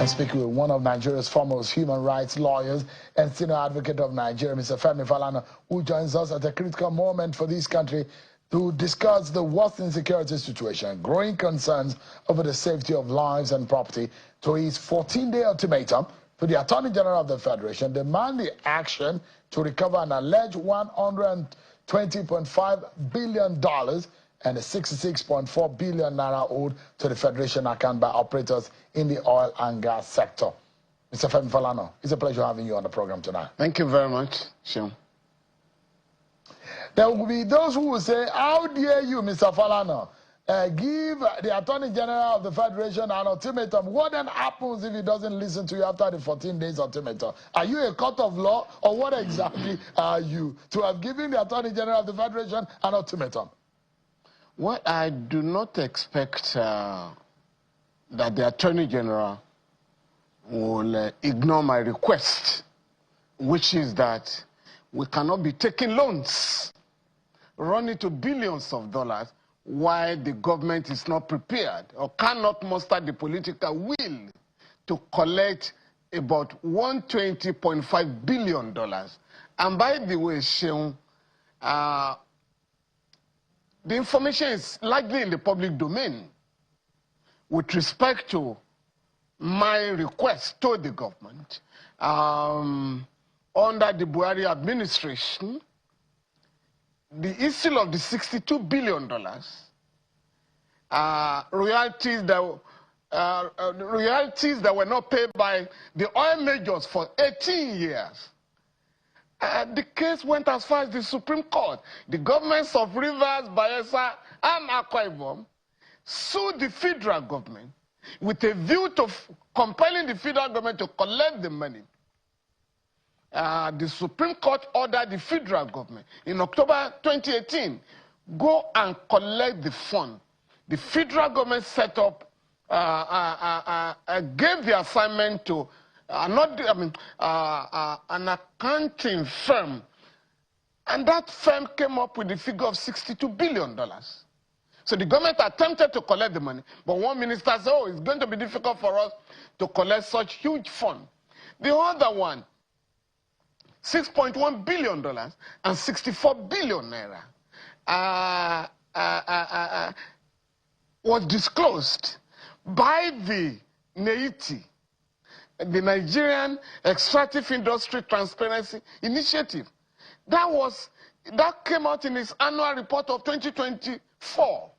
I'm speaking with one of Nigeria's foremost human rights lawyers and senior advocate of Nigeria, Mr. Femi Falana, who joins us at a critical moment for this country to discuss the worst insecurity situation, growing concerns over the safety of lives and property, to his 14-day ultimatum to the Attorney General of the Federation, demanding action to recover an alleged $120.5 billion and a 66.4 billion naira owed to the Federation account by operators in the oil and gas sector. Mr. Femi Falana, it's a pleasure having you on the program tonight. Thank you very much, Sean. There will be those who will say, how dare you, Mr. Falana, give the Attorney General of the Federation an ultimatum? What then happens if he doesn't listen to you after the 14 days ultimatum? Are you a court of law, or what exactly are you to have given the Attorney General of the Federation an ultimatum? Well, I do not expect that the Attorney General will ignore my request, which is that we cannot be taking loans running to billions of dollars while the government is not prepared or cannot muster the political will to collect about $120.5 billion. And by the way, Sean, the information is largely in the public domain with respect to my request to the government. Under the Buhari administration, the issue of the $62 billion royalties that were not paid by the oil majors for 18 years. The case went as far as the Supreme Court. The governments of Rivers, Bayelsa, and Akwa Ibom sued the federal government with a view to compelling the federal government to collect the money. The Supreme Court ordered the federal government in October 2018, go and collect the fund. The federal government set up, gave the assignment to an accounting firm, and that firm came up with the figure of $62 billion. So the government attempted to collect the money, but one minister said, oh, it's going to be difficult for us to collect such huge fund. The other one, $6.1 billion and 64 billion naira was disclosed by the NEITI, the Nigerian Extractive Industry Transparency Initiative. That came out in its annual report of 2024.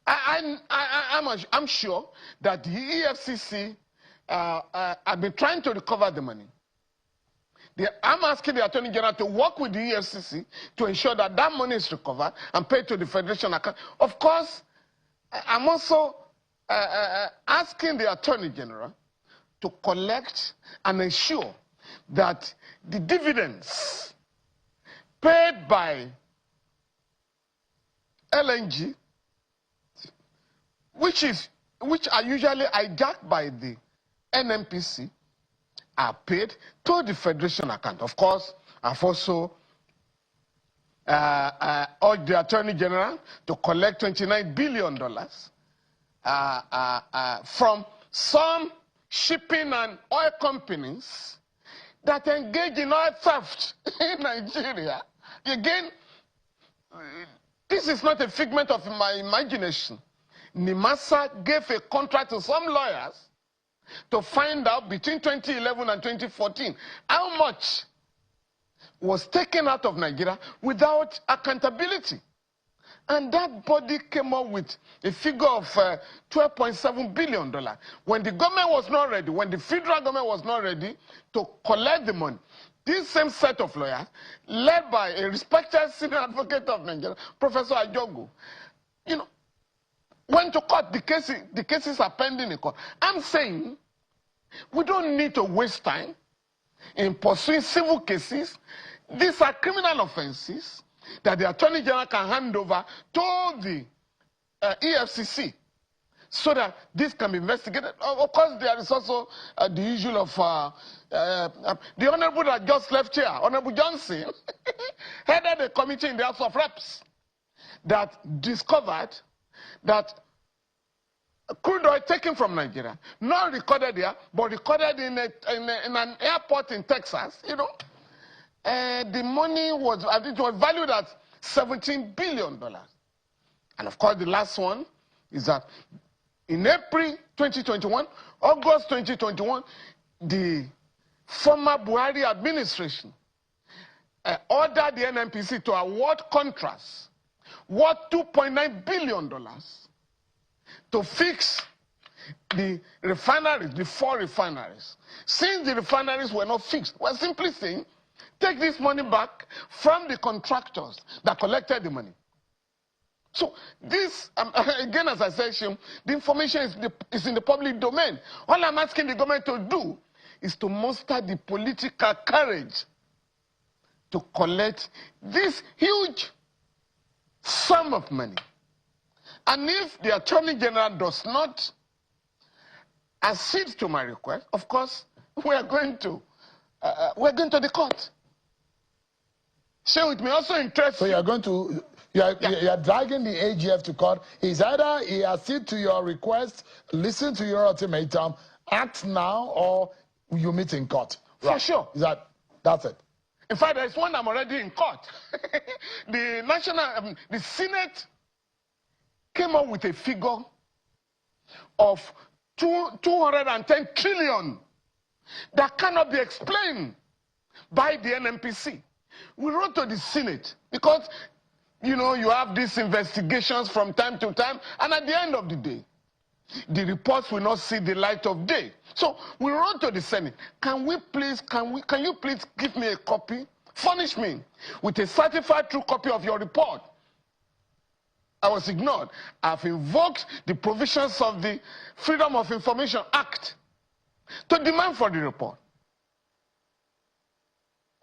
I'm sure that the EFCC have been trying to recover the money. I'm asking the Attorney General to work with the EFCC to ensure that that money is recovered and paid to the Federation account. Of course, I'm also asking the Attorney General to collect and ensure that the dividends paid by LNG, which are usually hijacked by the NNPC, are paid to the Federation account. Of course, I've also urged the Attorney General to collect $29 billion from some shipping and oil companies that engage in oil theft in Nigeria. Again, this is not a figment of my imagination. NIMASA gave a contract to some lawyers to find out between 2011 and 2014 how much was taken out of Nigeria without accountability. And that body came up with a figure of $12.7 billion. When the government was not ready, when the federal government was not ready to collect the money, this same set of lawyers, led by a respected senior advocate of Nigeria, Professor Ajogu, went to court. The cases are pending in court. I'm saying we don't need to waste time in pursuing civil cases. These are criminal offenses that the Attorney General can hand over to the EFCC so that this can be investigated. Of course, there is also the issue of the Honorable that just left here, Honorable Johnson, headed a committee in the House of Reps that discovered that 120.5 billion naira, 66.4 billion naira, was taken out of Nigeria without accountability. And that body came up with a figure of $12.7 billion. When to cut the cases are pending in court. I'm saying we don't need to waste time in pursuing civil cases. These are criminal offenses that the Attorney General can hand over to the EFCC so that this can be investigated. Of course, there is also the issue of the Honorable that just left here, Honorable Johnson, headed a committee in the House of Reps that crude oil taken from Nigeria, not recorded there, but recorded in an airport in Texas, you know. The money was, I think it was valued at $17 billion. And of course, the last one is that in April 2021, August 2021, the former Buhari administration ordered the NNPC to award contracts worth $2.9 billion to fix the refineries, the 4 refineries. Since the refineries were not fixed, we're simply saying, take this money back from the contractors that collected the money. So this, again, as I said, the information is in the public domain. All I'm asking the government to do is to muster the political courage to collect this huge sum of money. And if the Attorney General does not accede to my request, of course, we are going to the court. So it may also interest you. So you are going to, you are dragging the AGF to court. Is either he accede to your request, listen to your ultimatum, act now, or you meet in court. For sure. That's it. In fact, there's one I'm already in court. The Senate came up with a figure of 210 trillion that cannot be explained by the NNPC. We wrote to the Senate because, you know, you have these investigations from time to time, and at the end of the day, the reports will not see the light of day. So we wrote to the Senate, can you please give me a copy, furnish me with a certified true copy of your report? I was ignored. I've invoked the provisions of the Freedom of Information Act to demand for the report.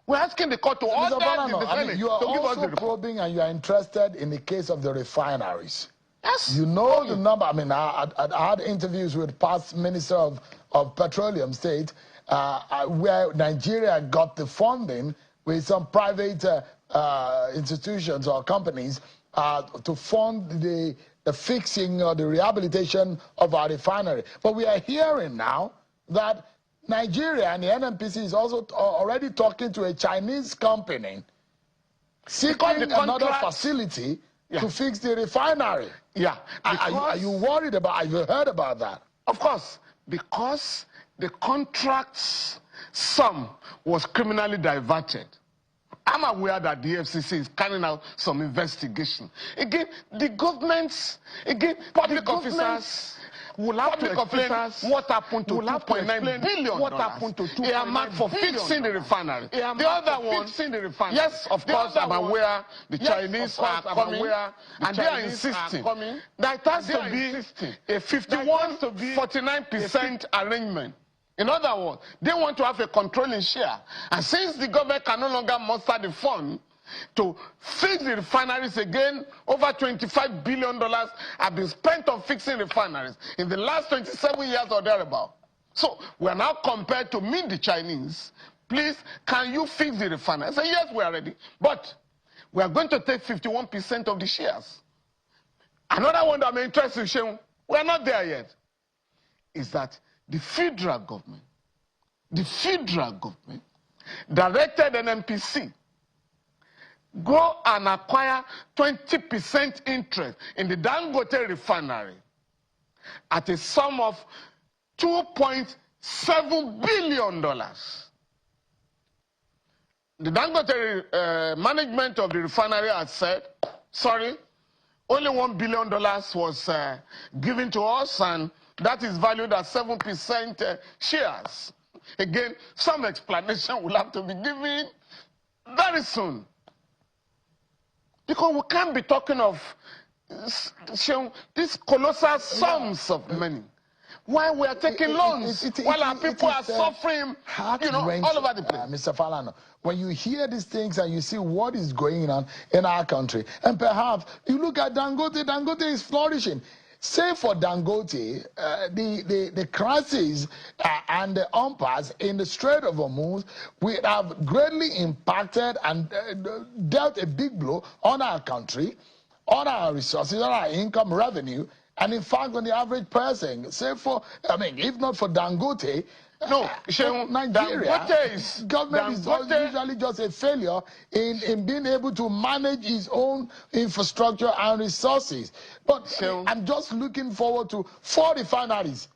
We're asking the court to order the Senate you are to give us also the report. probing, and you are interested in the case of the refineries. Yes. You know the number. I mean, I had interviews with past Minister of Petroleum State where Nigeria got the funding with some private institutions or companies to fund the fixing or the rehabilitation of our refinery. But we are hearing now that Nigeria and the NNPC is also already talking to a Chinese company seeking another facility to fix the refinery. Yeah. Are you worried about, have you heard about that? Of course, because the contract's sum was criminally diverted. I'm aware that the FCC is carrying out some investigation. Again, the government's, public officers will have to explain what happened to $2.9 billion. What happened to $2.9 for fixing the refinery. The other one, yes, of course, I'm aware the Chinese are coming, and they are insisting that it has to be a 51-49% arrangement. In other words, they want to have a controlling share. And since the government can no longer muster the fund to fix the refineries again, over $25 billion have been spent on fixing refineries in the last 27 years or thereabout. So we are now compared to meet the Chinese. Please, can you fix the refineries? I say, yes, we are ready. But we are going to take 51% of the shares. Another one that may interest you, we are not there yet, is that the federal government directed NNPC go and acquire 20% interest in the Dangote refinery at a sum of $2.7 billion. The Dangote management of the refinery had said, sorry, only $1 billion was given to us, and that is valued at 7% shares. Again, some explanation will have to be given very soon. Because we can't be talking of these colossal sums of money while we are taking loans, while our people are suffering, you know, all over the place. Mr. Falana, when you hear these things and you see what is going on in our country, and perhaps you look at Dangote, Dangote is flourishing. Say for Dangote, the crisis and the impasse in the Strait of Hormuz will have greatly impacted and dealt a big blow on our country, on our resources, on our income, revenue, And in fact, on the average person, say for, I mean, if not for Dangote, no, Nigeria, government is Dangote, usually just a failure in being able to manage its own infrastructure and resources. But I mean, I'm just looking forward to 4 refineries.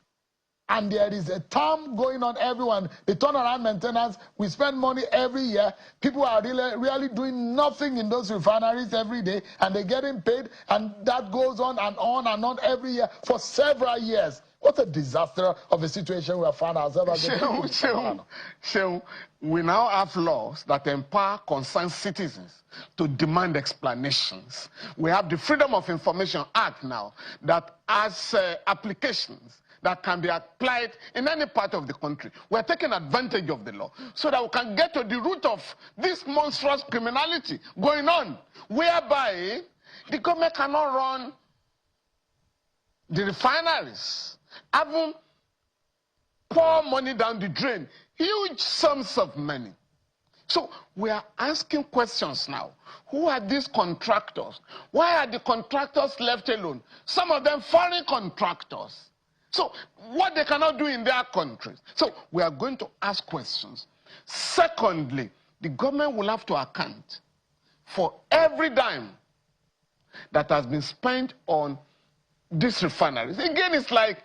And there is a term going on everyone. The turnaround maintenance, we spend money every year. People are really doing nothing in those refineries every day, and they're getting paid, and that goes on and on and on every year for several years. What a disaster of a situation we have found ourselves in. So we now have laws that empower concerned citizens to demand explanations. We have the Freedom of Information Act now that has applications that can be applied in any part of the country. We're taking advantage of the law so that we can get to the root of this monstrous criminality going on, whereby the government cannot run the refineries, even pour money down the drain, huge sums of money. So we are asking questions now. Who are these contractors? Why are the contractors left alone? Some of them foreign contractors. So what they cannot do in their countries. So we are going to ask questions. Secondly, the government will have to account for every dime that has been spent on these refineries. Again, it's like,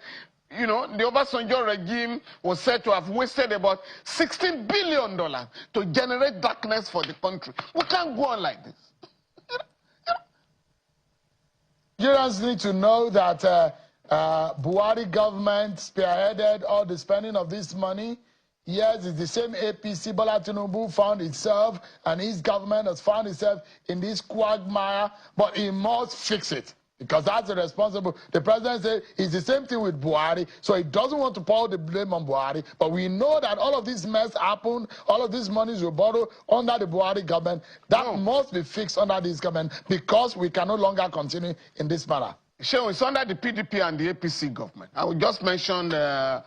you know, the Obasanjo regime was said to have wasted about $16 billion to generate darkness for the country. We can't go on like this. You just need to know that Buhari government spearheaded all the spending of this money. Yes, it's the same APC Bola Tinubu found itself, and his government has found itself in this quagmire, but he must fix it. Because that's the responsible. The president said it's the same thing with Buhari, so he doesn't want to pour the blame on Buhari. But we know that all of this mess happened, all of these monies were borrowed under the Buhari government. That must be fixed under this government because we can no longer continue in this manner. Sure, it's under the PDP and the APC government. I will just mention the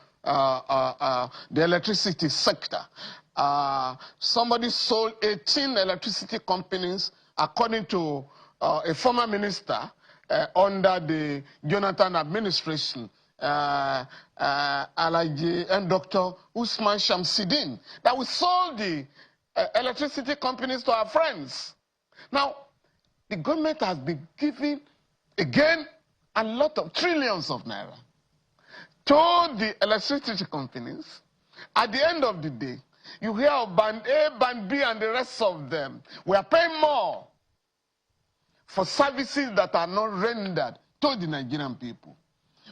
electricity sector. Somebody sold 18 electricity companies, according to a former minister, under the Jonathan administration, Alaji and Dr. Usman Shamsidin, that we sold the electricity companies to our friends. Now, the government has been giving, again, a lot of trillions of naira to the electricity companies. At the end of the day, you hear of Band A, Band B, and the rest of them. We are paying more for services that are not rendered to the Nigerian people.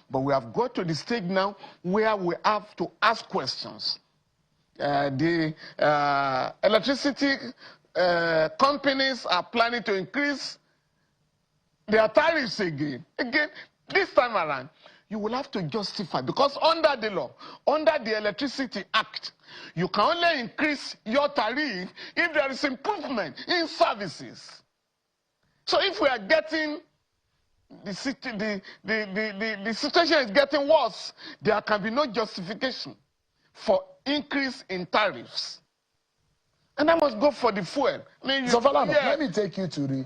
But we have got to the stage now where we have to ask questions. The electricity companies are planning to increase their tariffs again. Again, this time around, you will have to justify, because under the law, under the Electricity Act, you can only increase your tariff if there is improvement in services. So if we are getting, the situation is getting worse, there can be no justification for increase in tariffs. And I must go for the fuel. I mean, so Falana, let me take you to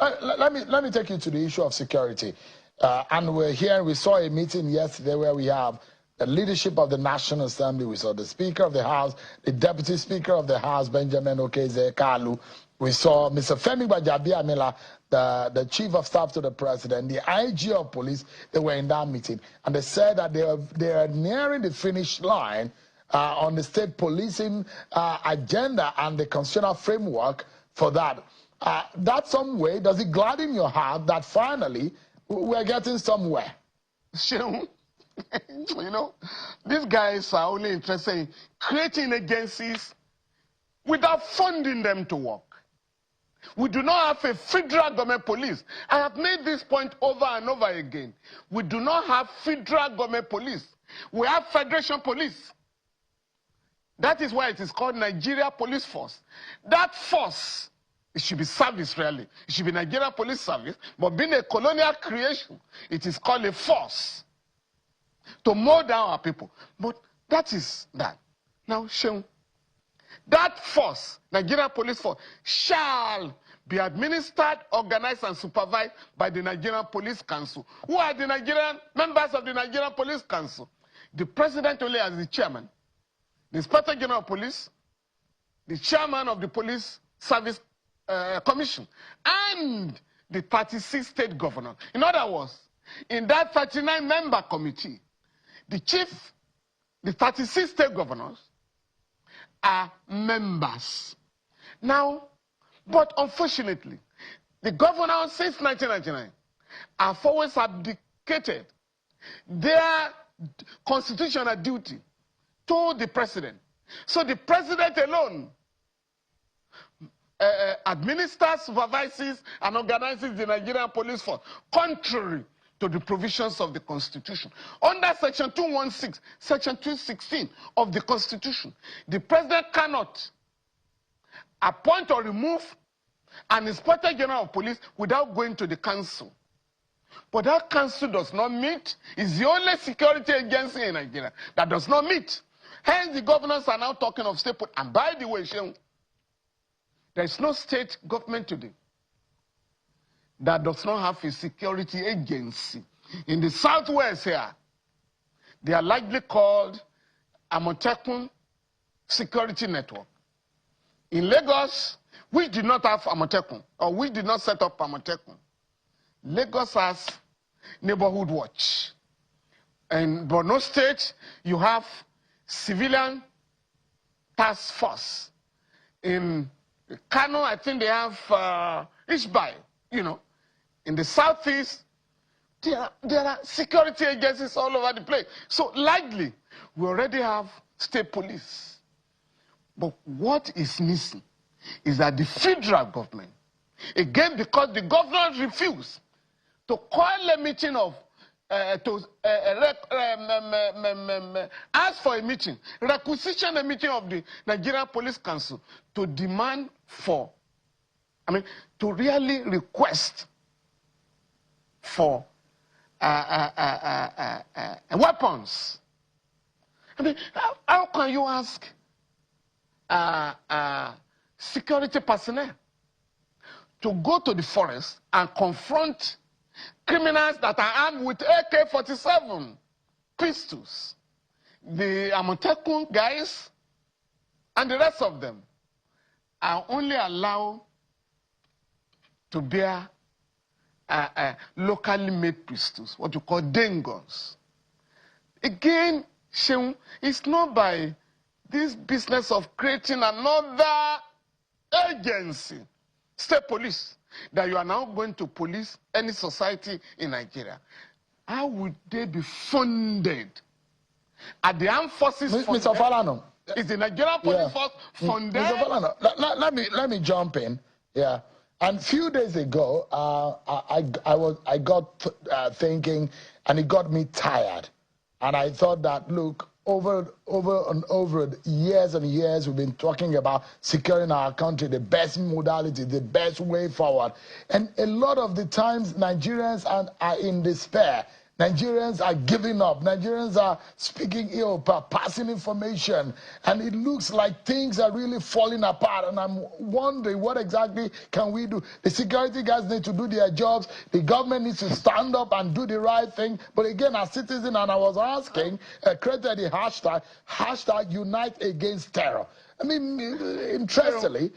let me take you to the issue of security. And we saw a meeting yesterday where we have the leadership of the National Assembly. We saw the Speaker of the House, the Deputy Speaker of the House, Benjamin Okeze-Kalu. We saw Mr. Femi Falana, the Chief of Staff to the President, the IG of Police. They were in that meeting. And they said that they are nearing the finish line on the state policing agenda and the constitutional framework for that. That some way, does it gladden your heart that finally we're getting somewhere? Sure. You know, these guys are only interested in creating agencies without funding them to work. We do not have a federal government police. I have made this point over and over again. We do not have federal government police. We have federation police. That is why it is called Nigeria Police Force. That force, it should be service really. It should be Nigeria Police Service, but being a colonial creation, it is called a force to mold down our people. But that is that. Now, Sheung, that force, Nigeria Police Force, shall be administered, organized, and supervised by the Nigerian Police Council. Who are the Nigerian members of the Nigerian Police Council? The president only as the chairman, the Inspector General of Police, the chairman of the Police Service Commission, and the 36 state governors. In other words, in that 39-member committee, the 36 state governors are members. Now, but unfortunately, the governors since 1999 have always abdicated their constitutional duty to the president. So the president alone administers, supervises, and organizes the Nigerian police force, contrary to the provisions of the Constitution. Under Section 216, Section 216 of the Constitution, the president cannot appoint or remove an Inspector General of Police without going to the council. But that council does not meet. It's the only security agency in Nigeria that does not meet. Hence, the governors are now talking of state police. And by the way, there is no state government today that does not have a security agency. In the southwest here, they are likely called Amotekun Security Network. In Lagos, we did not have Amotekun, or we did not set up Amotekun. Lagos has Neighborhood Watch. In Borno State, you have Civilian Task Force. In Kano, I think they have Ishbai, you know. In the southeast, there are security agencies all over the place. So likely, we already have state police. But what is missing is that the federal government, again, because the governors refuse to call a meeting of, ask for a meeting, requisition a meeting of the Nigerian Police Council to demand for, to really request for weapons. How can you ask security personnel to go to the forest and confront criminals that are armed with AK-47 pistols? The Amotekun guys and the rest of them are only allowed to bear locally made pistols, what you call dangos. Again, it's not by this business of creating another agency, state police, that you are now going to police any society in Nigeria. How would they be funded? Are the armed forces funded? Mr. Falana, is the Nigerian police force funded? Mr. Falana, let me jump in. Yeah. And a few days ago, I got thinking, and it got me tired. And I thought that, look, over and over years and years, we've been talking about securing our country, the best modality, the best way forward. And a lot of the times, Nigerians are in despair. Nigerians are giving up. Nigerians are speaking ill, passing information. And it looks like things are really falling apart. And I'm wondering, what exactly can we do? The security guys need to do their jobs. The government needs to stand up and do the right thing. But again, as citizens, and I was asking, created the hashtag Unite Against Terror. I mean, interestingly,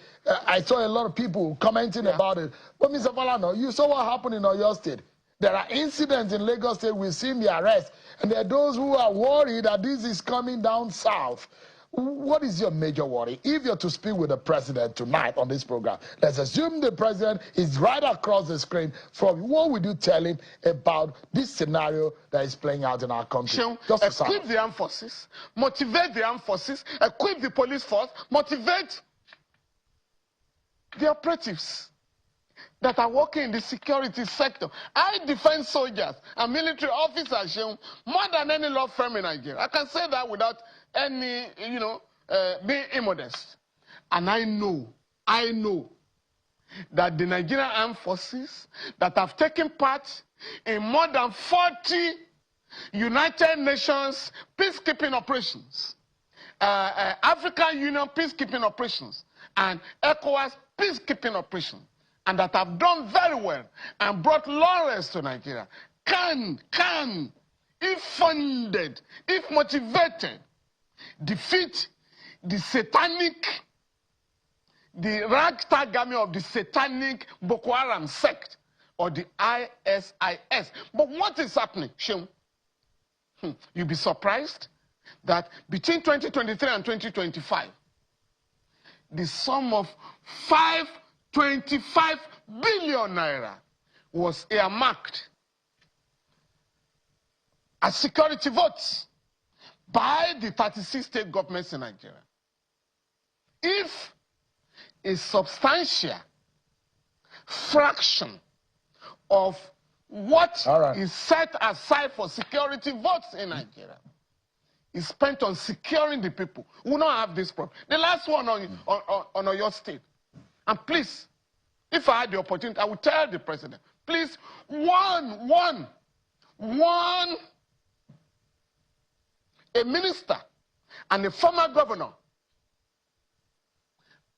I saw a lot of people commenting about it. But Mr. Falana, you saw what happened in Oyo State. There are incidents in Lagos State, we've seen the arrest, and there are those who are worried that this is coming down south. What is your major worry? If you're to speak with the president tonight on this program, let's assume the president is right across the screen from you. What would you tell him about this scenario that is playing out in our country? Equip the armed forces, motivate the armed forces, equip the police force, motivate the operatives that are working in the security sector. I defend soldiers and military officers more than any law firm in Nigeria. I can say that without any, being immodest. And I know that the Nigerian armed forces that have taken part in more than 40 United Nations peacekeeping operations, African Union peacekeeping operations, and ECOWAS peacekeeping operations, and that have done very well and brought laurels to Nigeria can, if funded, if motivated, defeat the ragtag army of the satanic Boko Haram sect or the ISIS. But what is happening, Sheung? You'll be surprised that between 2023 and 2025, the sum of 525 billion naira was earmarked as security votes by the 36 state governments in Nigeria. If a substantial fraction of what is set aside for security votes in Nigeria is spent on securing the people, we will not have this problem. The last one on your state. And please, if I had the opportunity, I would tell the president, please, one, a minister and a former governor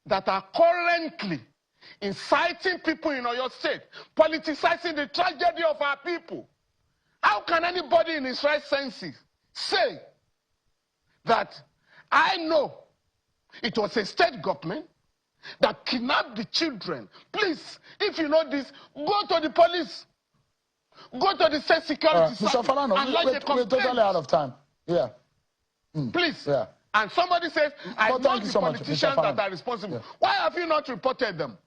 that are currently inciting people in your state, politicizing the tragedy of our people. How can anybody in his right senses say that I know it was a state government that kidnapped the children? Please, if you know this, go to the police. Go to the state security Mr. Falana, we're totally out of time. Yeah. Please. Yeah. And somebody says, I know the politicians that are responsible. Yeah. Why have you not reported them?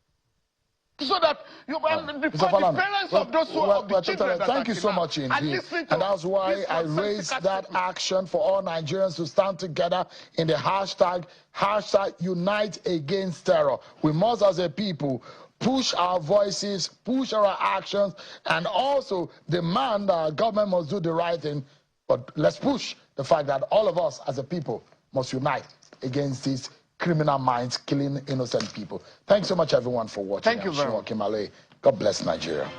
So that you the parents of those who are the children that thank you so much indeed. And that's why I raised that action for all Nigerians to stand together in the hashtag Unite Against Terror. We must, as a people, push our voices, push our actions, and also demand that our government must do the right thing. But let's push the fact that all of us as a people must unite against these criminal minds killing innocent people. Thanks so much, everyone, for watching. Thank you very much. God bless Nigeria.